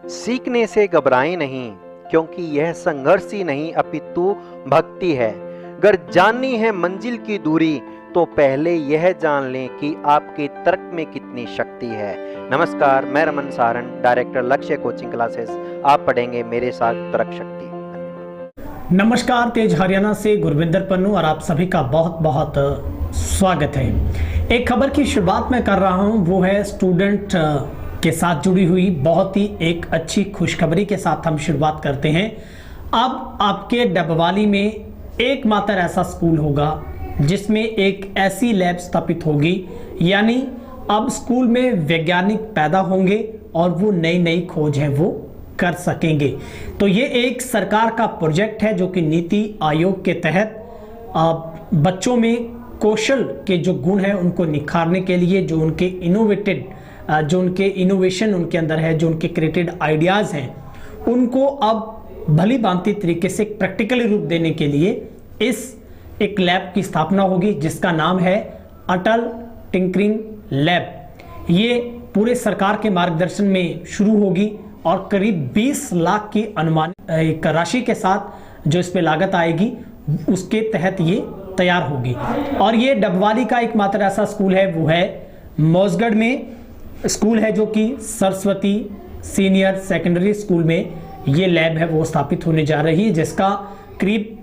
सीखने से घबराएं नहीं, क्योंकि यह संघर्ष ही नहीं अपितु भक्ति है। अगर जाननी है मंजिल की दूरी, तो पहले यह जान लें कि आपके तर्क में कितनी शक्ति है। नमस्कार, मैं रमन सारण, डायरेक्टर लक्ष्य कोचिंग क्लासेस। आप पढ़ेंगे मेरे साथ तर्क शक्ति। नमस्कार, तेज हरियाणा से गुरविंदर पन्नू और आप सभी का बहुत बहुत स्वागत है। एक खबर की शुरुआत मैं कर रहा हूं, वो है स्टूडेंट के साथ जुड़ी हुई बहुत ही एक अच्छी खुशखबरी के साथ हम शुरुआत करते हैं। अब आपके डबवाली में एकमात्र ऐसा स्कूल होगा जिसमें एक ऐसी लैब स्थापित होगी, यानी अब स्कूल में वैज्ञानिक पैदा होंगे और वो नई नई खोज है वो कर सकेंगे। तो ये एक सरकार का प्रोजेक्ट है जो कि नीति आयोग के तहत बच्चों में कौशल के जो गुण है उनको निखारने के लिए, जो उनके इनोवेशन उनके अंदर है, जो उनके क्रिएटेड आइडियाज़ हैं, उनको अब भली भांति तरीके से प्रैक्टिकली रूप देने के लिए इस एक लैब की स्थापना होगी जिसका नाम है अटल टिंकरिंग लैब। ये पूरे सरकार के मार्गदर्शन में शुरू होगी और करीब 20 लाख की अनुमानित एक राशि के साथ जो इस पे लागत आएगी उसके तहत ये तैयार होगी। और ये डबवाली का एकमात्र ऐसा स्कूल है, वो है मौजगढ़ में स्कूल है जो कि सरस्वती सीनियर सेकेंडरी स्कूल में ये लैब है वो स्थापित होने जा रही है, जिसका करीब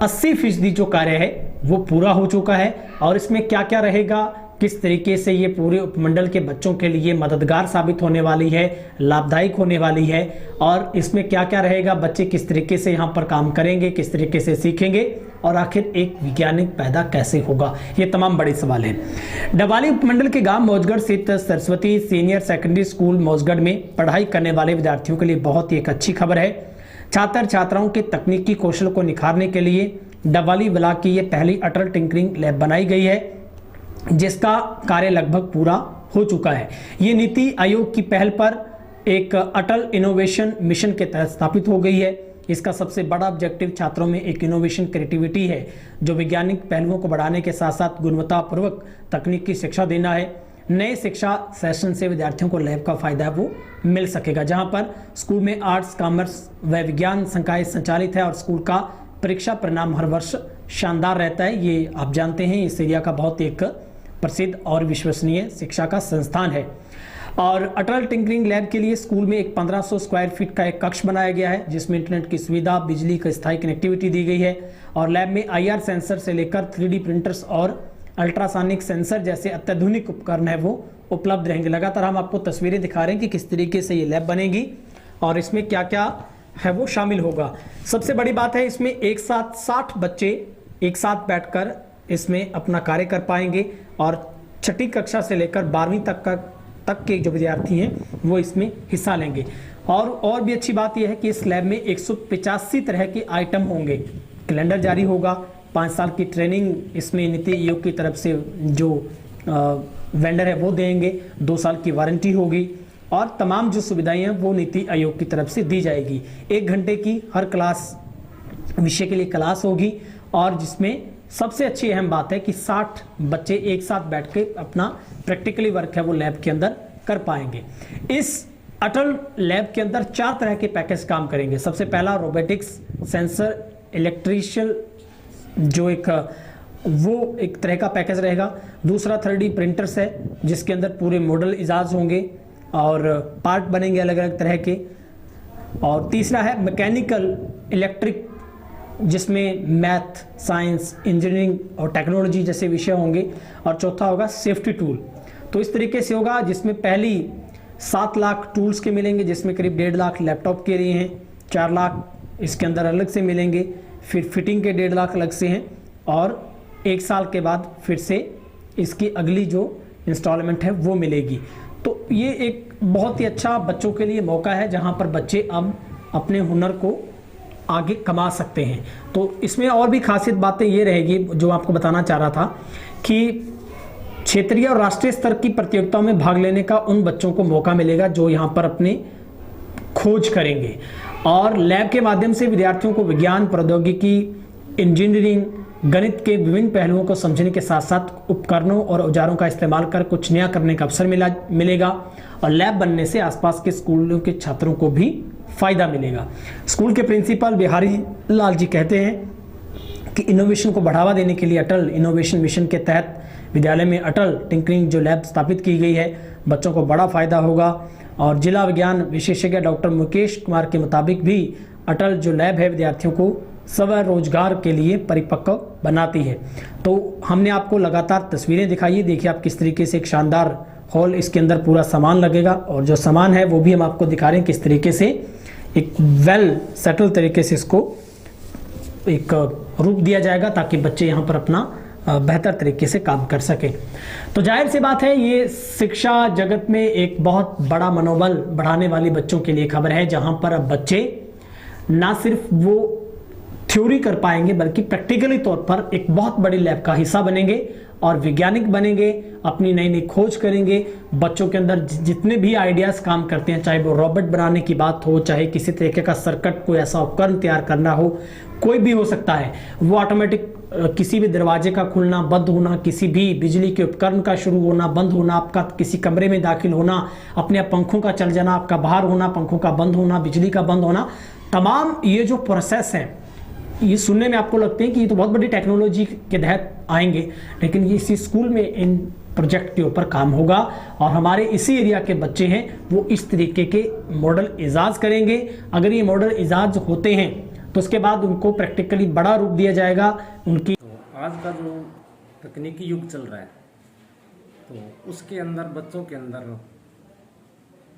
80% जो कार्य है वो पूरा हो चुका है। और इसमें क्या क्या रहेगा, किस तरीके से ये पूरे उपमंडल के बच्चों के लिए मददगार साबित होने वाली है, लाभदायक होने वाली है, और इसमें क्या क्या रहेगा, बच्चे किस तरीके से यहाँ पर काम करेंगे, किस तरीके से सीखेंगे, और आखिर एक वैज्ञानिक पैदा कैसे होगा, ये तमाम बड़े सवाल हैं। डबवाली उपमंडल के गांव मौजगढ़ स्थित Saraswati senior secondary school Maujgarh में पढ़ाई करने वाले विद्यार्थियों के लिए बहुत ही एक अच्छी खबर है। छात्र छात्राओं के तकनीकी कौशल को निखारने के लिए डबवाली ब्लॉक की ये पहली अटल टिंकरिंग लैब बनाई गई है, जिसका कार्य लगभग पूरा हो चुका है। ये नीति आयोग की पहल पर एक अटल इनोवेशन मिशन के तहत स्थापित हो गई है। इसका सबसे बड़ा ऑब्जेक्टिव छात्रों में एक इनोवेशन क्रिएटिविटी है, जो वैज्ञानिक पहलुओं को बढ़ाने के साथ साथ गुणवत्तापूर्वक तकनीकी शिक्षा देना है। नए शिक्षा सेशन से विद्यार्थियों को लैब का फायदा वो मिल सकेगा, जहां पर स्कूल में आर्ट्स, कॉमर्स व विज्ञान संकाय संचालित है और स्कूल का परीक्षा परिणाम हर वर्ष शानदार रहता है। ये आप जानते हैं, इस एरिया का बहुत एक प्रसिद्ध और विश्वसनीय शिक्षा का संस्थान है। और अटल टिंकरिंग लैब के लिए स्कूल में एक 1500 स्क्वायर फीट का एक कक्ष बनाया गया है, जिसमें इंटरनेट की सुविधा, बिजली का स्थायी कनेक्टिविटी दी गई है। और लैब में IR सेंसर से लेकर 3D प्रिंटर्स और अल्ट्रासोनिक सेंसर जैसे अत्याधुनिक उपकरण है वो उपलब्ध रहेंगे। लगातार हम आपको तस्वीरें दिखा रहे हैं कि किस तरीके से ये लैब बनेगी और इसमें क्या क्या है वो शामिल होगा। सबसे बड़ी बात है, इसमें एक साथ 60 बच्चे एक साथ बैठकर इसमें अपना कार्य कर पाएंगे और छठी कक्षा से लेकर 12वीं तक के जो विद्यार्थी हैं वो इसमें हिस्सा लेंगे। और भी अच्छी बात यह है कि इस लैब में 185 तरह के आइटम होंगे। कैलेंडर जारी होगा, 5 साल की ट्रेनिंग इसमें नीति आयोग की तरफ से जो वेंडर है वो देंगे, 2 साल की वारंटी होगी और तमाम जो सुविधाएं हैं वो नीति आयोग की तरफ से दी जाएगी। 1 घंटे की हर क्लास विषय के लिए क्लास होगी और जिसमें सबसे अच्छी अहम बात है कि 60 बच्चे एक साथ बैठ के अपना प्रैक्टिकली वर्क है वो लैब के अंदर कर पाएंगे। इस अटल लैब के अंदर 4 तरह के पैकेज काम करेंगे। सबसे पहला रोबोटिक्स, सेंसर, इलेक्ट्रिशियल जो एक तरह का पैकेज रहेगा। दूसरा 3D प्रिंटर्स है जिसके अंदर पूरे मॉडल इजाज होंगे और पार्ट बनेंगे अलग अलग तरह के। और तीसरा है मैकेनिकल इलेक्ट्रिक, जिसमें मैथ, साइंस, इंजीनियरिंग और टेक्नोलॉजी जैसे विषय होंगे। और चौथा होगा सेफ्टी टूल। तो इस तरीके से होगा, जिसमें पहली 7 लाख टूल्स के मिलेंगे, जिसमें करीब 1.5 लाख लैपटॉप के लिए हैं, 4 लाख इसके अंदर अलग से मिलेंगे, फिर फिटिंग के 1.5 लाख अलग से हैं और 1 साल के बाद फिर से इसकी अगली जो इंस्टॉलमेंट है वो मिलेगी। तो ये एक बहुत ही अच्छा बच्चों के लिए मौका है जहाँ पर बच्चे अब अपने हुनर को आगे कमा सकते हैं। तो इसमें और भी खासियत बातें ये रहेगी जो आपको बताना चाह रहा था कि क्षेत्रीय और राष्ट्रीय स्तर की प्रतियोगिताओं में भाग लेने का उन बच्चों को मौका मिलेगा जो यहाँ पर अपनी खोज करेंगे। और लैब के माध्यम से विद्यार्थियों को विज्ञान, प्रौद्योगिकी, इंजीनियरिंग, गणित के विभिन्न पहलुओं को समझने के साथ साथ उपकरणों और औजारों का इस्तेमाल कर कुछ नया करने का अवसर मिलेगा और लैब बनने से आसपास के स्कूलों के छात्रों को भी फायदा मिलेगा। स्कूल के प्रिंसिपल बिहारी लाल जी कहते हैं कि इनोवेशन को बढ़ावा देने के लिए अटल इनोवेशन मिशन के तहत विद्यालय में अटल टिंकरिंग जो लैब स्थापित की गई है, बच्चों को बड़ा फायदा होगा। और जिला विज्ञान विशेषज्ञ डॉक्टर मुकेश कुमार के मुताबिक भी अटल जो लैब है विद्यार्थियों को स्वरोजगार के लिए परिपक्व बनाती है। तो हमने आपको लगातार तस्वीरें दिखाई है, देखिए आप किस तरीके से एक शानदार हॉल, इसके अंदर पूरा सामान लगेगा और जो सामान है वो भी हम आपको दिखा रहे हैं किस तरीके से एक वेल सेटल तरीके से इसको एक रूप दिया जाएगा ताकि बच्चे यहाँ पर अपना बेहतर तरीके से काम कर सके। तो जाहिर सी बात है ये शिक्षा जगत में एक बहुत बड़ा मनोबल बढ़ाने वाली बच्चों के लिए खबर है, जहां पर अब बच्चे ना सिर्फ वो थ्योरी कर पाएंगे बल्कि प्रैक्टिकली तौर पर एक बहुत बड़ी लैब का हिस्सा बनेंगे और वैज्ञानिक बनेंगे, अपनी नई नई खोज करेंगे। बच्चों के अंदर जितने भी आइडियाज काम करते हैं, चाहे वो रोबोट बनाने की बात हो, चाहे किसी तरीके का सर्किट कोई ऐसा उपकरण तैयार करना हो, कोई भी हो सकता है, वो ऑटोमेटिक किसी भी दरवाजे का खुलना बंद होना, किसी भी बिजली के उपकरण का शुरू होना बंद होना, आपका किसी कमरे में दाखिल होना, अपने पंखों का चल जाना, आपका बाहर होना, पंखों का बंद होना, बिजली का बंद होना, तमाम ये जो प्रोसेस है ये सुनने में आपको लगते हैं कि ये तो बहुत बड़ी टेक्नोलॉजी के तहत आएंगे, लेकिन ये इसी स्कूल में इन प्रोजेक्ट के ऊपर काम होगा और हमारे इसी एरिया के बच्चे हैं वो इस तरीके के मॉडल इजाज करेंगे। अगर ये मॉडल इजाज होते हैं तो उसके बाद उनको प्रैक्टिकली बड़ा रूप दिया जाएगा। उनकी तो आज का जो तकनीकी युग चल रहा है तो उसके अंदर बच्चों के अंदर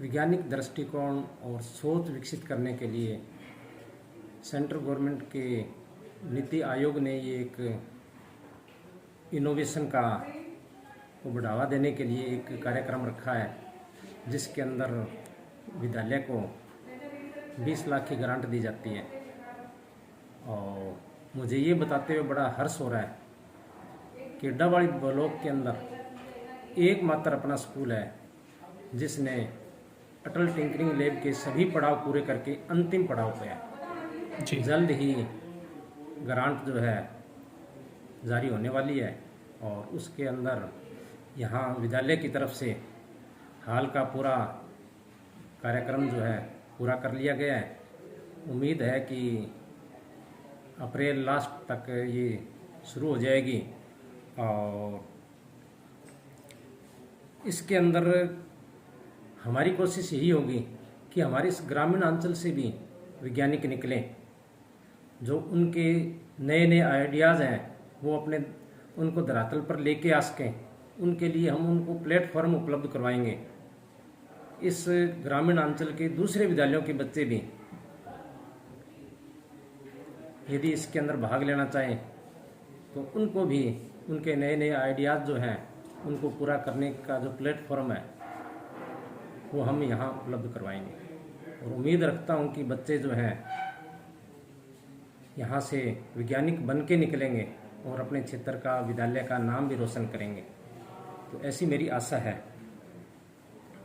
वैज्ञानिक दृष्टिकोण और सोच विकसित करने के लिए सेंट्रल गवर्नमेंट के नीति आयोग ने ये एक इनोवेशन को बढ़ावा देने के लिए एक कार्यक्रम रखा है, जिसके अंदर विद्यालय को 20 लाख की ग्रांट दी जाती है। और मुझे ये बताते हुए बड़ा हर्ष हो रहा है कि डबवाड़ी ब्लॉक के अंदर एकमात्र अपना स्कूल है जिसने अटल टिंकरिंग लैब के सभी पड़ाव पूरे करके अंतिम पड़ाव पे है। जल्द ही ग्रांट जो है जारी होने वाली है और उसके अंदर यहाँ विद्यालय की तरफ से हाल का पूरा कार्यक्रम जो है पूरा कर लिया गया है। उम्मीद है कि अप्रैल लास्ट तक ये शुरू हो जाएगी और इसके अंदर हमारी कोशिश यही होगी कि हमारे इस ग्रामीण अंचल से भी वैज्ञानिक निकलें, जो उनके नए नए आइडियाज़ हैं वो उनको धरातल पर लेके आ सकें। उनके लिए हम उनको प्लेटफॉर्म उपलब्ध करवाएंगे। इस ग्रामीण अंचल के दूसरे विद्यालयों के बच्चे भी यदि इसके अंदर भाग लेना चाहें तो उनको भी उनके नए नए आइडियाज़ जो हैं उनको पूरा करने का जो प्लेटफॉर्म है वो हम यहाँ उपलब्ध करवाएंगे। और उम्मीद रखता हूँ कि बच्चे जो हैं यहाँ से वैज्ञानिक बन के निकलेंगे और अपने क्षेत्र का विद्यालय का नाम भी रोशन करेंगे। तो ऐसी मेरी आशा है।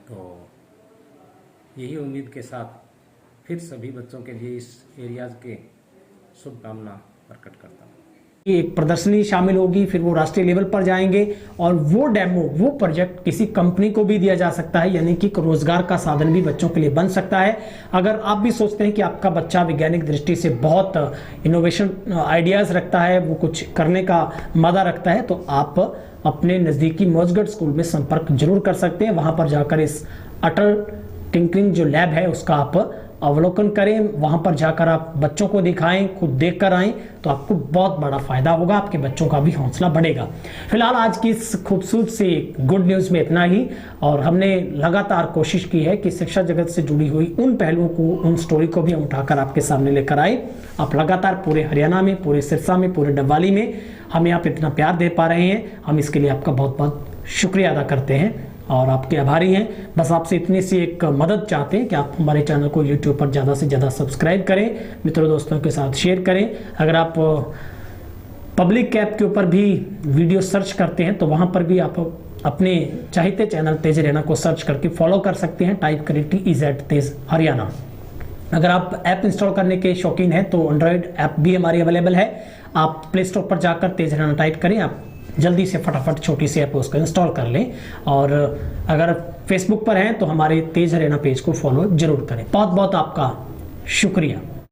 तो यही उम्मीद के साथ फिर सभी बच्चों के लिए इस एरियाज के शुभकामना प्रकट करता हूँ। एक प्रदर्शनी शामिल होगी, फिर वो राष्ट्रीय लेवल पर जाएंगे और वो डेमो, वो प्रोजेक्ट किसी कंपनी को भी दिया जा सकता है, यानी कि रोजगार का साधन भी बच्चों के लिए बन सकता है। अगर आप भी सोचते हैं कि आपका बच्चा वैज्ञानिक दृष्टि से बहुत इनोवेशन आइडियाज रखता है, वो कुछ करने का मादा रखता है, तो आप अपने नज़दीकी मौजगढ़ स्कूल में संपर्क जरूर कर सकते हैं। वहां पर जाकर इस अटल टिंकरिंग जो लैब है उसका आप अवलोकन करें, वहां पर जाकर आप बच्चों को दिखाएं, खुद देख कर आएँ, तो आपको बहुत बड़ा फायदा होगा, आपके बच्चों का भी हौसला बढ़ेगा। फिलहाल आज की इस खूबसूरत सी गुड न्यूज़ में इतना ही, और हमने लगातार कोशिश की है कि शिक्षा जगत से जुड़ी हुई उन पहलुओं को, उन स्टोरी को भी हम उठाकर आपके सामने लेकर आए। आप लगातार पूरे हरियाणा में, पूरे सिरसा में, पूरे डबवाली में हमें आप इतना प्यार दे पा रहे हैं, हम इसके लिए आपका बहुत बहुत शुक्रिया अदा करते हैं और आपके आभारी हैं। बस आपसे इतनी सी एक मदद चाहते हैं कि आप हमारे चैनल को YouTube पर ज़्यादा से ज़्यादा सब्सक्राइब करें, मित्रों दोस्तों के साथ शेयर करें। अगर आप पब्लिक ऐप के ऊपर भी वीडियो सर्च करते हैं तो वहाँ पर भी आप अपने चाहते चैनल तेज हरियाणा को सर्च करके फॉलो कर सकते हैं। टाइप करें TEZ तेज हरियाणा। अगर आप ऐप इंस्टॉल करने के शौकीन हैं तो एंड्रॉयड ऐप भी हमारी अवेलेबल है, आप प्ले स्टोर पर जाकर तेज हरियाणा टाइप करें, आप जल्दी से फटाफट छोटी सी ऐप उसको इंस्टॉल कर लें। और अगर फेसबुक पर हैं तो हमारे तेज हरियाणा पेज को फॉलो जरूर करें। बहुत बहुत आपका शुक्रिया।